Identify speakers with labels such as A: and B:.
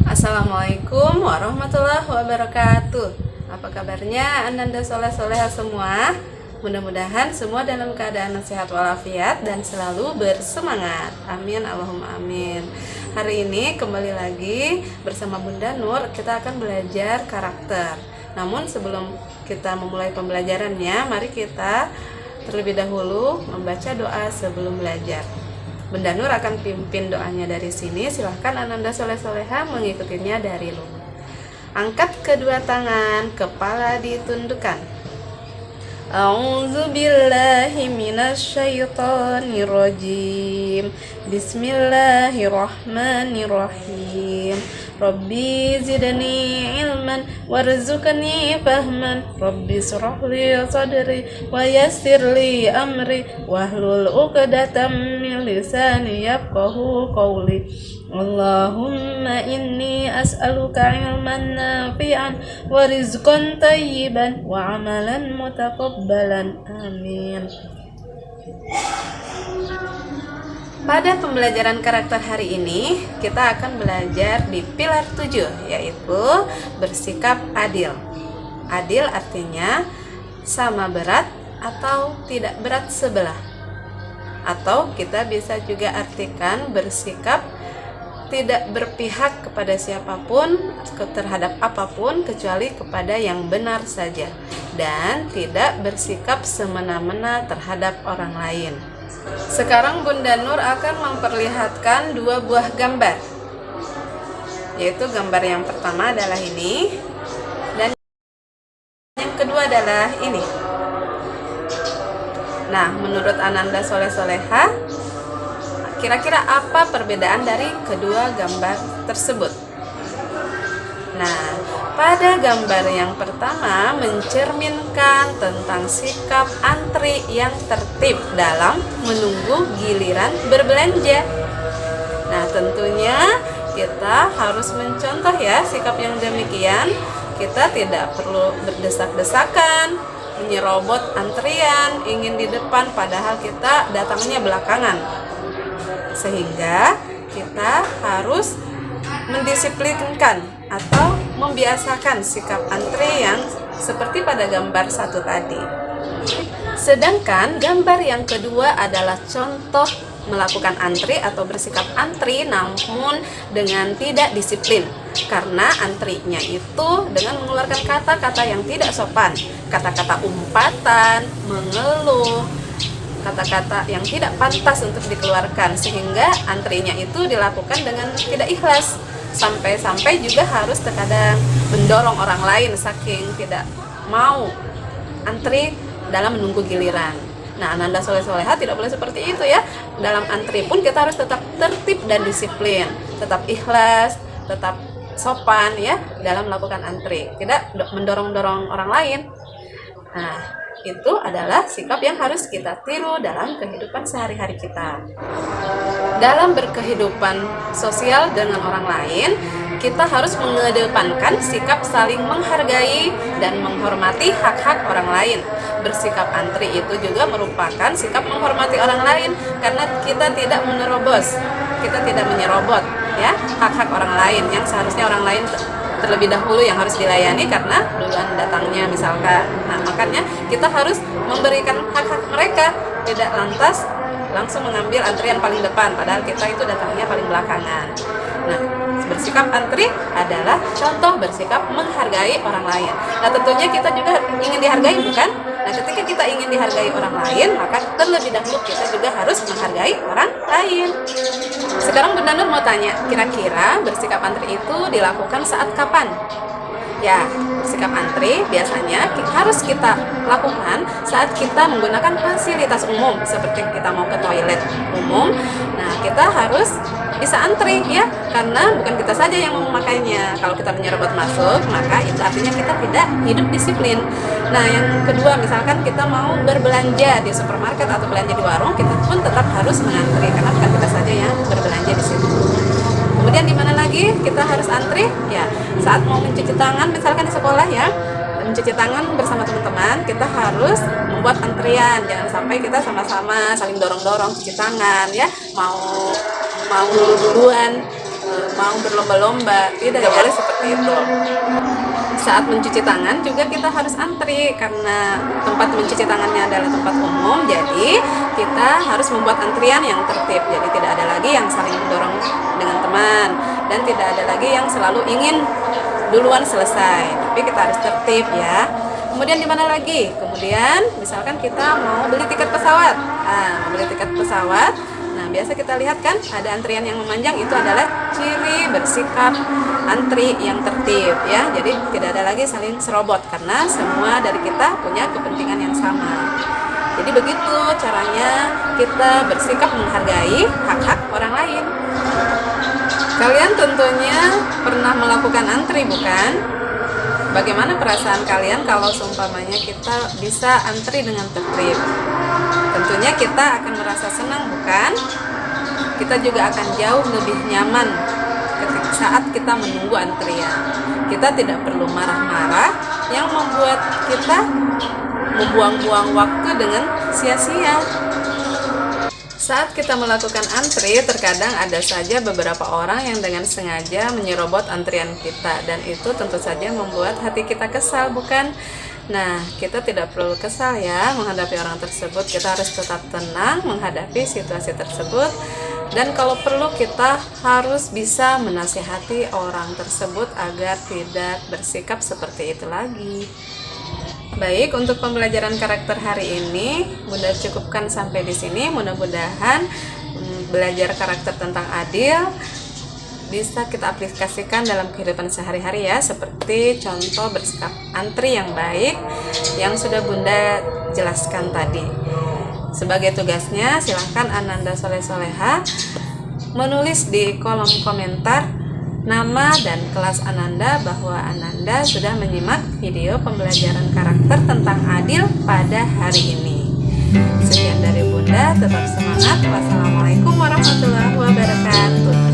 A: Assalamualaikum warahmatullahi wabarakatuh. Apa kabarnya Ananda soleh-soleha semua? Mudah-mudahan semua dalam keadaan sehat walafiat dan selalu bersemangat. Amin, Allahumma amin. Hari ini kembali lagi bersama Bunda Nur, kita akan belajar karakter. Namun sebelum kita memulai pembelajarannya, mari kita terlebih dahulu membaca doa sebelum belajar. Bunda Nur akan pimpin doanya dari sini. Silahkan Ananda soleh-soleha mengikutinya dari rumah. Angkat kedua tangan, kepala ditundukkan. A'udzu billahi minasyaitonir rajim. Bismillahirrahmanirrahim. Rabbi zidni ilman warzuqni fahman. Rabbi shrah li sadri wa yassir li amri wahlul 'uqdatam min lisani yafqahu qawli. Allahumma inni as'aluka ilman nafi'an wa rizqan tayyiban wa amalan mutaqabbalan. Amin. Pada pembelajaran karakter hari ini, kita akan belajar di pilar 7, yaitu bersikap adil. Adil artinya sama berat atau tidak berat sebelah. Atau kita bisa juga artikan bersikap tidak berpihak kepada siapapun, terhadap apapun kecuali kepada yang benar saja, dan tidak bersikap semena-mena terhadap orang lain. Sekarang Bunda Nur akan memperlihatkan dua buah gambar, yaitu gambar yang pertama adalah ini, dan yang kedua adalah ini. Nah, menurut Ananda soleh-soleha, kira-kira apa perbedaan dari kedua gambar tersebut? Nah, pada gambar yang pertama mencerminkan tentang sikap antri yang tertib dalam menunggu giliran berbelanja. Nah, tentunya kita harus mencontoh ya sikap yang demikian. Kita tidak perlu berdesak-desakan, menyerobot antrian, ingin di depan padahal kita datangnya belakangan. Sehingga kita harus mendisiplinkan atau membiasakan sikap antri yang seperti pada gambar satu tadi. Sedangkan gambar yang kedua adalah contoh melakukan antri atau bersikap antri namun dengan tidak disiplin. Karena antrinya itu dengan mengeluarkan kata-kata yang tidak sopan, kata-kata umpatan, mengeluh, kata-kata yang tidak pantas untuk dikeluarkan, sehingga antrinya itu dilakukan dengan tidak ikhlas, sampai-sampai juga harus terkadang mendorong orang lain saking tidak mau antri dalam menunggu giliran. Nah, Ananda soleh-soleha tidak boleh seperti itu ya. Dalam antri pun kita harus tetap tertib dan disiplin, tetap ikhlas, tetap sopan ya dalam melakukan antri, tidak mendorong-dorong orang lain. Nah, itu adalah sikap yang harus kita tiru dalam kehidupan sehari-hari kita. Dalam berkehidupan sosial dengan orang lain, kita harus mengedepankan sikap saling menghargai dan menghormati hak-hak orang lain. Bersikap antri itu juga merupakan sikap menghormati orang lain karena kita tidak menerobos, kita tidak menyerobot ya hak-hak orang lain yang seharusnya orang lain terlebih dahulu yang harus dilayani karena duluan datangnya misalkan. Nah, makanya kita harus memberikan hak-hak mereka, tidak lantas langsung mengambil antrian paling depan padahal kita itu datangnya paling belakangan. Nah, bersikap antri adalah contoh bersikap menghargai orang lain. Nah, tentunya kita juga ingin dihargai, bukan? Nah, ketika kita ingin dihargai orang lain, maka terlebih dahulu kita juga harus menghargai orang lain. Sekarang Bunda Nur mau tanya, kira-kira bersikap antri itu dilakukan saat kapan? Ya, bersikap antri biasanya harus kita lakukan saat kita menggunakan fasilitas umum, seperti kita mau ke toilet umum. Nah, kita harus bisa antri ya, karena bukan kita saja yang memakainya. Kalau kita menyerobot masuk, maka itu artinya kita tidak hidup disiplin. Nah, yang kedua, misalkan kita mau berbelanja di supermarket atau belanja di warung, kita pun tetap harus mengantri karena bukan kita saja yang berbelanja di situ. Kemudian di mana lagi kita harus antri? Ya, saat mau mencuci tangan misalkan di sekolah ya. mencuci tangan bersama teman-teman, kita harus membuat antrian. Jangan sampai kita sama-sama saling dorong-dorong cuci tangan ya, mau duluan, mau berlomba-lomba. Tidak boleh seperti itu. Saat mencuci tangan juga kita harus antri, karena tempat mencuci tangannya adalah tempat umum, jadi kita harus membuat antrian yang tertib. Jadi tidak ada lagi yang saling mendorong dengan teman, dan tidak ada lagi yang selalu ingin duluan selesai, tapi kita harus tertib ya. Kemudian di mana lagi? Kemudian misalkan kita mau beli tiket pesawat. Nah, mau beli tiket pesawat, nah biasa kita lihat kan ada antrian yang memanjang, itu adalah ciri bersikap antri yang tertib ya. Jadi tidak ada lagi saling serobot, karena semua dari kita punya kepentingan yang sama. Jadi begitu caranya kita bersikap menghargai hak-hak orang lain. Kalian tentunya pernah melakukan antri, bukan? Bagaimana perasaan kalian kalau seumpamanya kita bisa antri dengan tertib? Tentunya kita akan merasa senang, bukan? Kita juga akan jauh lebih nyaman ketika saat kita menunggu antrian. Kita tidak perlu marah-marah yang membuat kita membuang-buang waktu dengan sia-sia. Saat kita melakukan antri, terkadang ada saja beberapa orang yang dengan sengaja menyerobot antrian kita, dan itu tentu saja membuat hati kita kesal, bukan? Nah, kita tidak perlu kesal ya menghadapi orang tersebut. Kita harus tetap tenang menghadapi situasi tersebut, dan kalau perlu kita harus bisa menasihati orang tersebut agar tidak bersikap seperti itu lagi. Baik, untuk pembelajaran karakter hari ini Bunda cukupkan sampai di sini. Mudah-mudahan belajar karakter tentang Adil bisa kita aplikasikan dalam kehidupan sehari-hari ya, seperti contoh bersikap antri yang baik yang sudah Bunda jelaskan tadi. Sebagai tugasnya, silahkan Ananda Soleh Soleha menulis di kolom komentar nama dan kelas Ananda bahwa Ananda sudah menyimak video pembelajaran karakter tentang Adil pada hari ini. Sekian dari Bunda, tetap semangat. Wassalamualaikum warahmatullahi wabarakatuh.